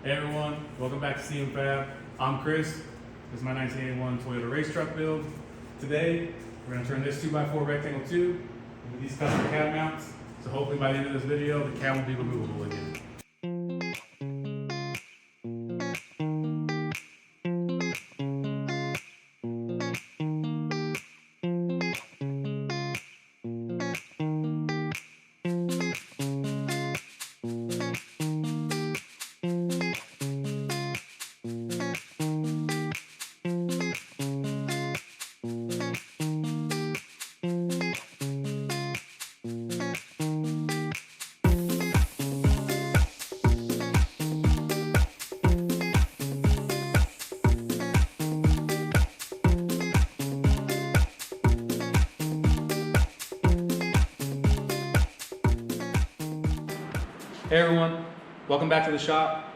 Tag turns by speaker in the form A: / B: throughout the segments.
A: Hey everyone, welcome back to CM Fab. I'm Chris. This is my 1981 Toyota race truck build. Today, we're going to turn this 2x4 rectangle tube into these custom cab mounts. So hopefully by the end of this video, the cab will be removable again. Hey everyone, welcome back to the shop.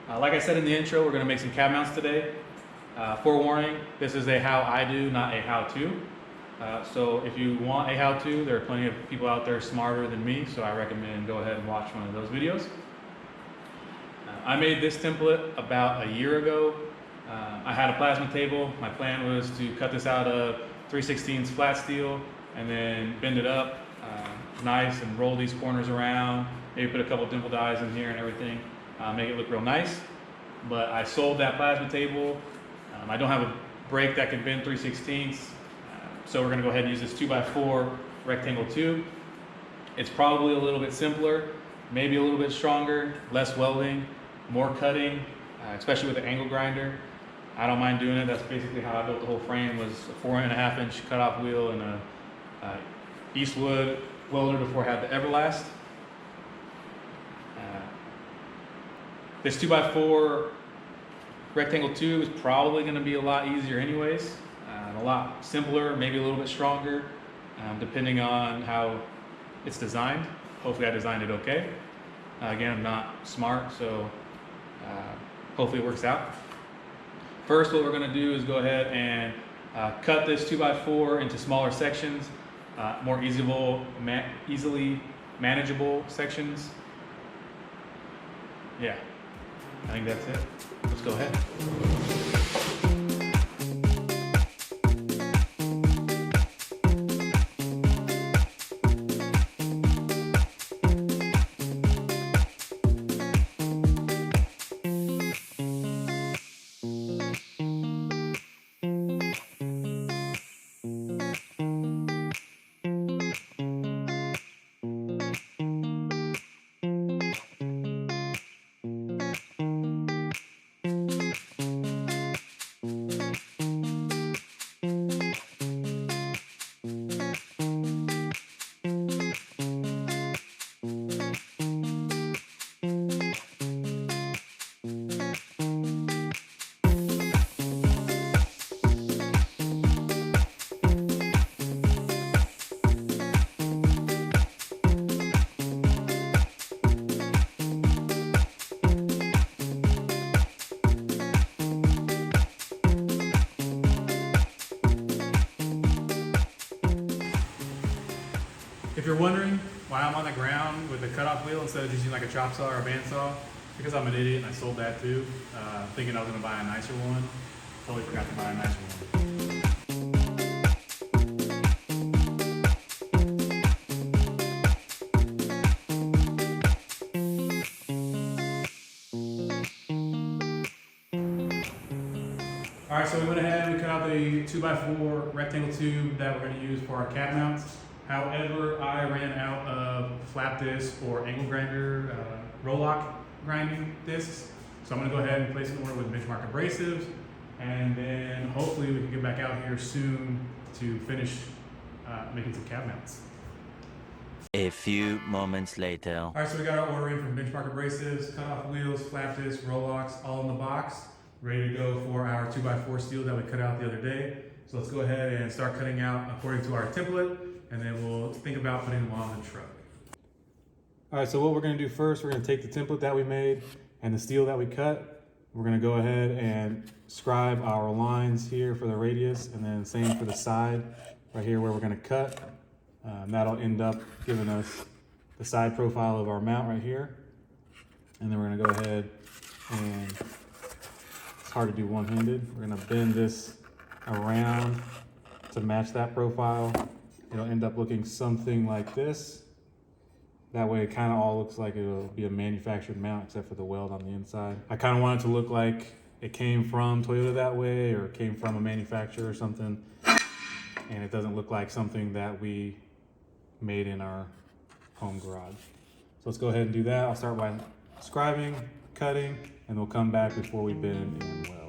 A: Like I said in the intro, we're going to make some cab mounts today. Forewarning, this is a how I do, not a how to. So if you want a how to, there are plenty of people out there smarter than me, so I recommend go ahead and watch one of those videos. I made this template about a year ago. I had a plasma table. My plan was to cut this out of 3/16 flat steel and then bend it up nice and roll these corners around. Maybe put a couple dimple dies in here and everything, make it look real nice. But I sold that plasma table. I don't have a brake that can bend 3/16, so we're gonna go ahead and use this 2x4 rectangle tube. It's probably a little bit simpler, maybe a little bit stronger, less welding, more cutting, especially with the angle grinder. I don't mind doing it. That's basically how I built the whole frame, was a 4.5-inch cutoff wheel and a Eastwood welder before I had the Everlast. This 2x4 rectangle tube is probably going to be a lot easier anyways, a lot simpler, maybe a little bit stronger, depending on how it's designed. Hopefully I designed it okay. Again, I'm not smart, so hopefully it works out. First, what we're going to do is go ahead and cut this 2x4 into smaller sections, more easily manageable sections. Yeah, I think that's it. Let's go ahead. If you're wondering why I'm on the ground with a cutoff wheel instead of using like a chop saw or a bandsaw, because I'm an idiot and I sold that too, thinking I was going to buy a nicer one. Totally forgot to buy a nicer one. Alright, so we went ahead and we cut out the 2x4 rectangle tube that we're going to use for our cab mounts. However, I ran out of flap disc or angle grinder roll lock grinding discs. So I'm going to go ahead and place an order with Benchmark Abrasives, and then hopefully we can get back out here soon to finish making some cab mounts.
B: A few moments later.
A: All right, so we got our order in from Benchmark Abrasives, cutoff wheels, flap discs, roll locks, all in the box, ready to go for our 2x4 steel that we cut out the other day. So let's go ahead and start cutting out according to our template, and then we'll think about putting them on the truck. All right, so what we're gonna do first, we're gonna take the template that we made and the steel that we cut. We're gonna go ahead and scribe our lines here for the radius, and then same for the side, right here where we're gonna cut. That'll end up giving us the side profile of our mount right here. And then we're gonna go ahead and it's hard to do one-handed. We're gonna bend this around to match that profile. It'll end up looking something like this. That way it kind of all looks like it'll be a manufactured mount except for the weld on the inside. I kind of want it to look like it came from Toyota that way or came from a manufacturer or something. And it doesn't look like something that we made in our home garage. So let's go ahead and do that. I'll start by scribing, cutting, and we'll come back before we bend and weld.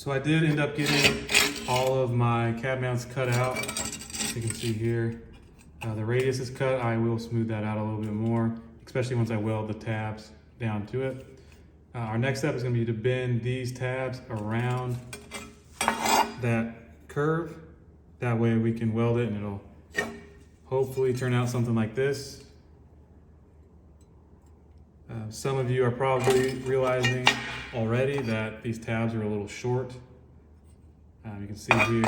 A: So I did end up getting all of my cab mounts cut out. You can see here, the radius is cut. I will smooth that out a little bit more, especially once I weld the tabs down to it. Our next step is gonna be to bend these tabs around that curve. That way we can weld it and it'll hopefully turn out something like this. Some of you are probably realizing already that these tabs are a little short. You can see here,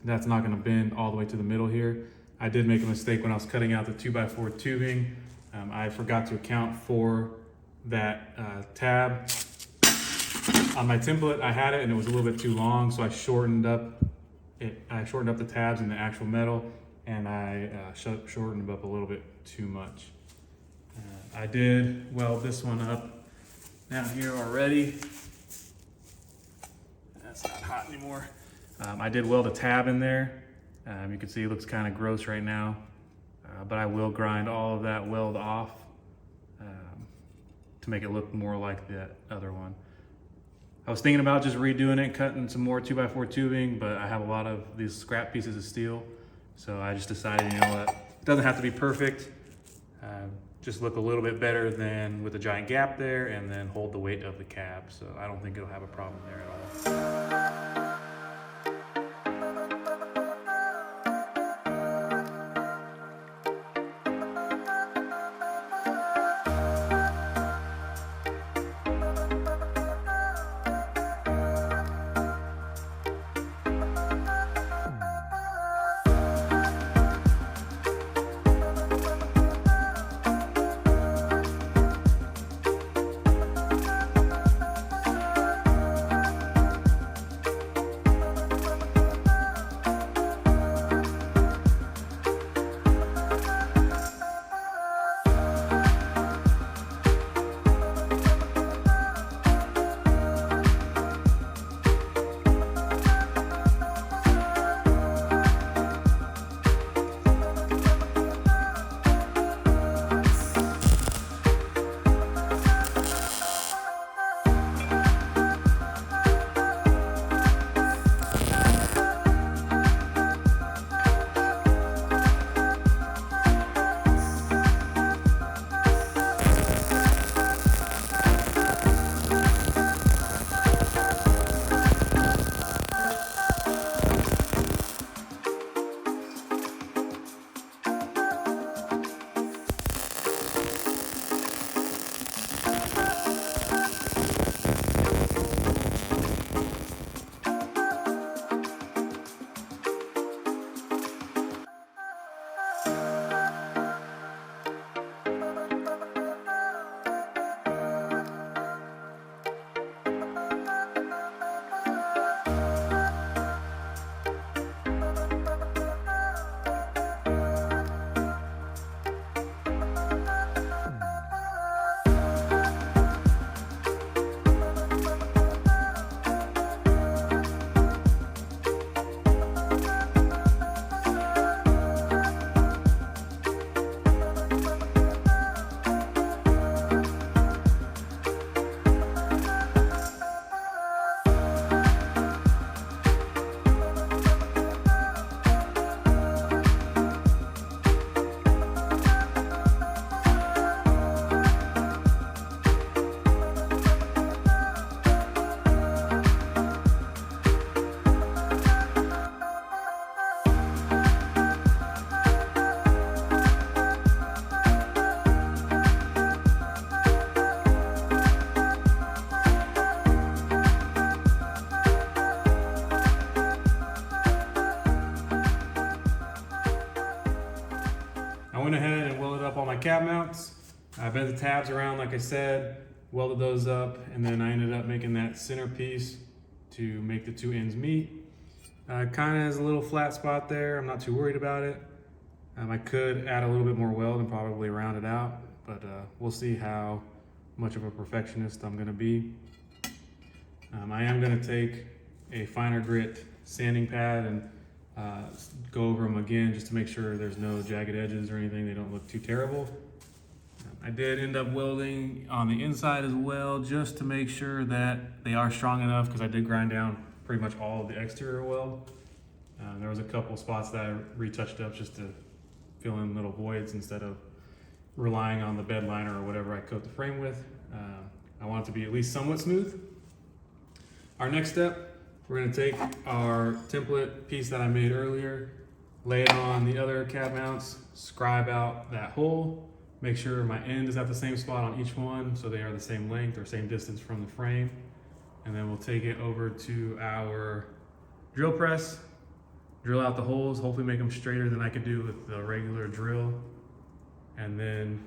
A: that's not gonna bend all the way to the middle here. I did make a mistake when I was cutting out the 2x4 tubing. I forgot to account for that tab. On my template, I had it and it was a little bit too long, so I shortened up the tabs in the actual metal, and I shortened them up a little bit too much. I did weld this one up down here already. That's not hot anymore. I did weld a tab in there. You can see it looks kind of gross right now, but I will grind all of that weld off to make it look more like that other one. I was thinking about just redoing it, cutting some more 2x4 tubing, but I have a lot of these scrap pieces of steel, so I just decided, you know what, it doesn't have to be perfect. Just look a little bit better than with a giant gap there, and then hold the weight of the cab. So I don't think it'll have a problem there at all. went ahead and welded up all my cab mounts. I bent the tabs around like I said, welded those up, and then I ended up making that center piece to make the two ends meet. Kind of has a little flat spot there. I'm not too worried about it. I could add a little bit more weld and probably round it out, but we'll see how much of a perfectionist I'm gonna be. I am gonna take a finer grit sanding pad and go over them again just to make sure there's no jagged edges or anything. They don't look too terrible. I did end up welding on the inside as well, just to make sure that they are strong enough, because I did grind down pretty much all of the exterior weld. There was a couple spots that I retouched up just to fill in little voids instead of relying on the bed liner or whatever I coat the frame with. I want it to be at least somewhat smooth. Our next step, we're gonna take our template piece that I made earlier, lay it on the other cab mounts, scribe out that hole, make sure my end is at the same spot on each one so they are the same length or same distance from the frame. And then we'll take it over to our drill press, drill out the holes, hopefully make them straighter than I could do with the regular drill. And then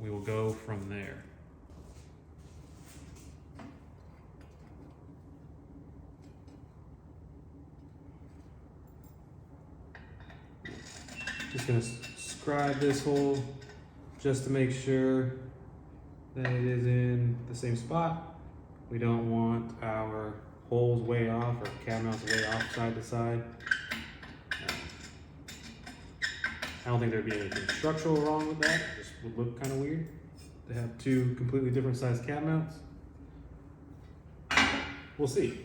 A: we will go from there. Just gonna scribe this hole just to make sure that it is in the same spot. We don't want our holes way off or cab mounts way off side to side. I don't think there'd be anything structural wrong with that. It just would look kind of weird to have two completely different sized cab mounts. We'll see.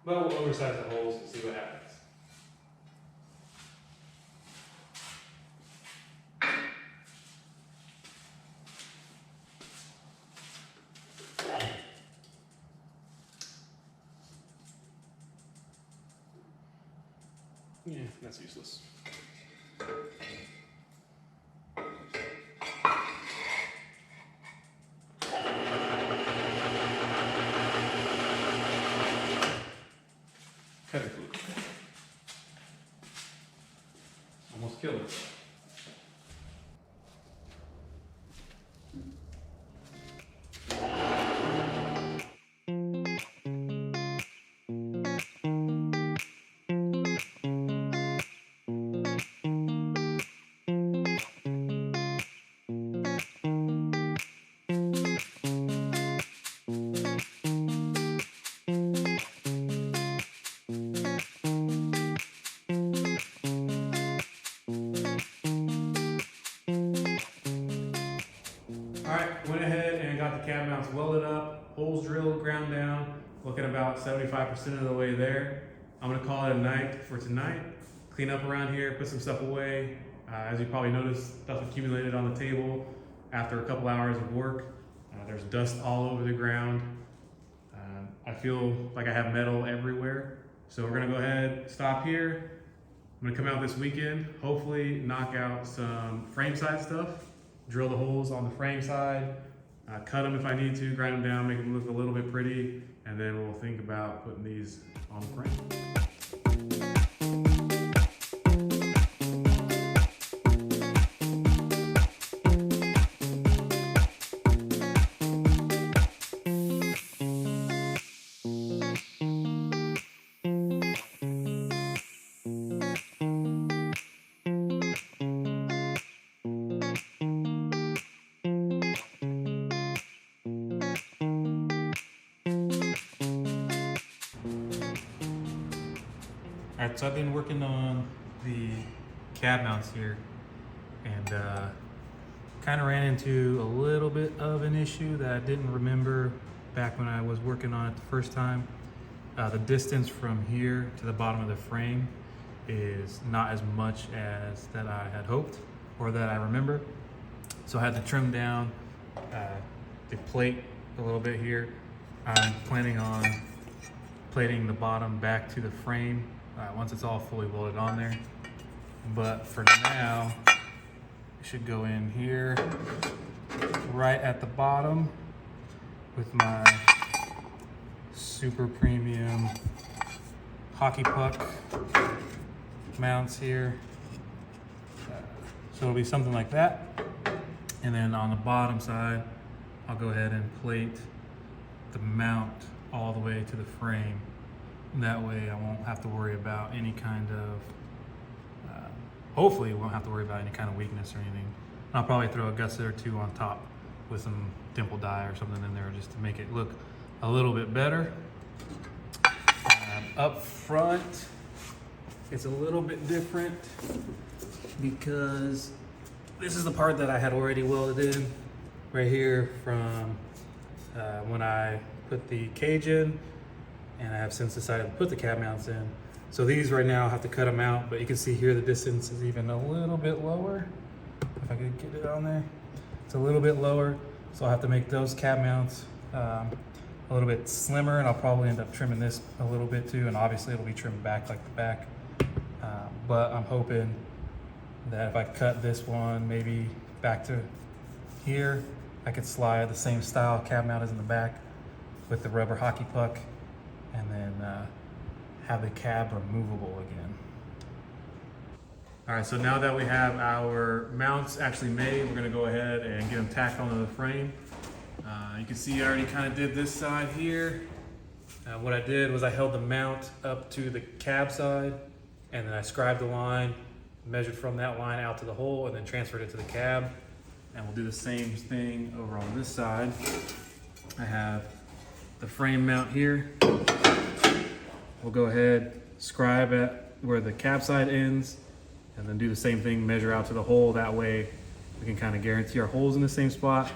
A: But we'll oversize the holes and see what happens. Yeah, that's useless. Cutting fluid. Almost killed it. Alright, went ahead and got the cab mounts welded up, holes drilled, ground down, looking about 75% of the way there. I'm gonna call it a night for tonight. Clean up around here, put some stuff away. As you probably noticed, stuff accumulated on the table after a couple hours of work. There's dust all over the ground. I feel like I have metal everywhere. So we're gonna go ahead, stop here. I'm gonna come out this weekend, hopefully knock out some frame side stuff, drill the holes on the frame side, cut them if I need to, grind them down, make them look a little bit pretty, and then we'll think about putting these on the frame. Alright, so I've been working on the cab mounts here and kind of ran into a little bit of an issue that I didn't remember back when I was working on it the first time. The distance from here to the bottom of the frame is not as much as that I had hoped or that I remember. So I had to trim down the plate a little bit here. I'm planning on plating the bottom back to the frame once it's all fully welded on there. But for now, it should go in here right at the bottom with my super premium hockey puck mounts here. So it'll be something like that. And then on the bottom side, I'll go ahead and plate the mount all the way to the frame. That way I won't have to worry about any kind of, hopefully won't have to worry about any kind of weakness or anything. And I'll probably throw a gusset or two on top with some dimple dye or something in there just to make it look a little bit better. Up front, it's a little bit different because this is the part that I had already welded in right here from when I put the cage in, and I have since decided to put the cab mounts in. So these right now I have to cut them out, but you can see here the distance is even a little bit lower. If I could get it on there, it's a little bit lower. So I'll have to make those cab mounts a little bit slimmer, and I'll probably end up trimming this a little bit too, and obviously it'll be trimmed back like the back. But I'm hoping that if I cut this one maybe back to here, I could slide the same style cab mount as in the back with the rubber hockey puck, and then have the cab removable again. All right, so now that we have our mounts actually made, we're gonna go ahead and get them tacked onto the frame. You can see I already kind of did this side here. What I did was I held the mount up to the cab side, and then I scribed the line, measured from that line out to the hole, and then transferred it to the cab. And we'll do the same thing over on this side. I have the frame mount here. We'll go ahead, scribe at where the cab side ends, and then do the same thing, measure out to the hole. That way we can kind of guarantee our holes in the same spot.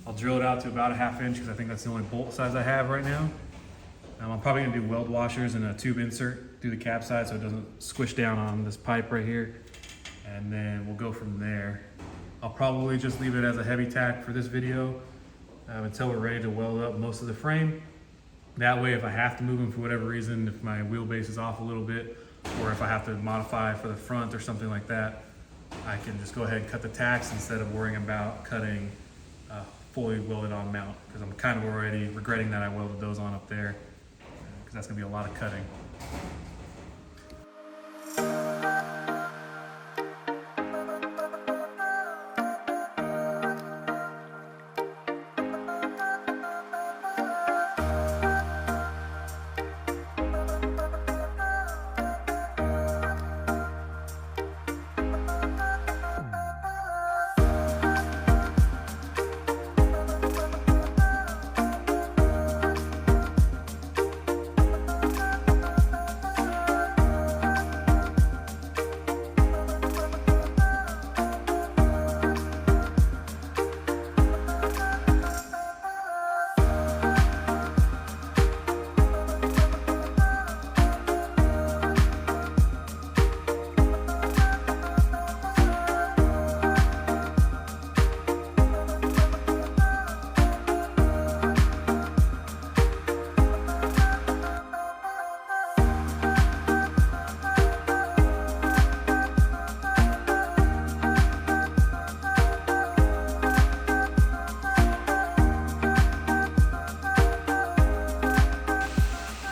A: I'll drill it out to about a 1/2 inch because I think that's the only bolt size I have right now. I'm probably gonna do weld washers and a tube insert through the cab side so it doesn't squish down on this pipe right here. And then we'll go from there. I'll probably just leave it as a heavy tack for this video until we're ready to weld up most of the frame. That way, if I have to move them for whatever reason, if my wheelbase is off a little bit, or if I have to modify for the front or something like that, I can just go ahead and cut the tacks instead of worrying about cutting a fully welded on mount, because I'm kind of already regretting that I welded those on up there, because that's gonna be a lot of cutting.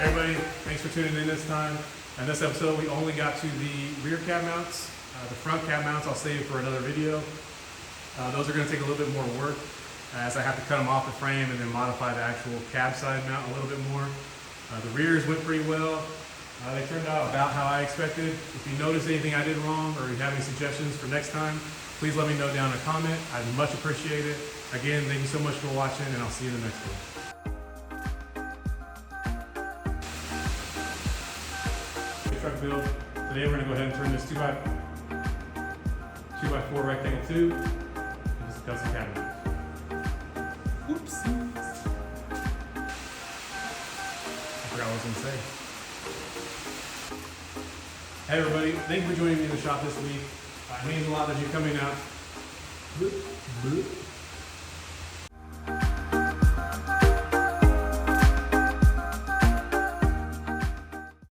A: Everybody, thanks for tuning in this time. In this episode, we only got to the rear cab mounts. The front cab mounts I'll save for another video. Those are going to take a little bit more work, as I have to cut them off the frame and then modify the actual cab side mount a little bit more. The rears went pretty well. They turned out about how I expected. If you notice anything I did wrong, or you have any suggestions for next time, please let me know down in a comment. I'd much appreciate it. Again, thank you so much for watching, and I'll see you in the next one. Truck build. Today we're going to go ahead and turn this 2x4 rectangle tube into some custom cabinets. Oops. I forgot what I was going to say. Hey everybody, thank you for joining me in the shop this week. It means a lot that you're coming out.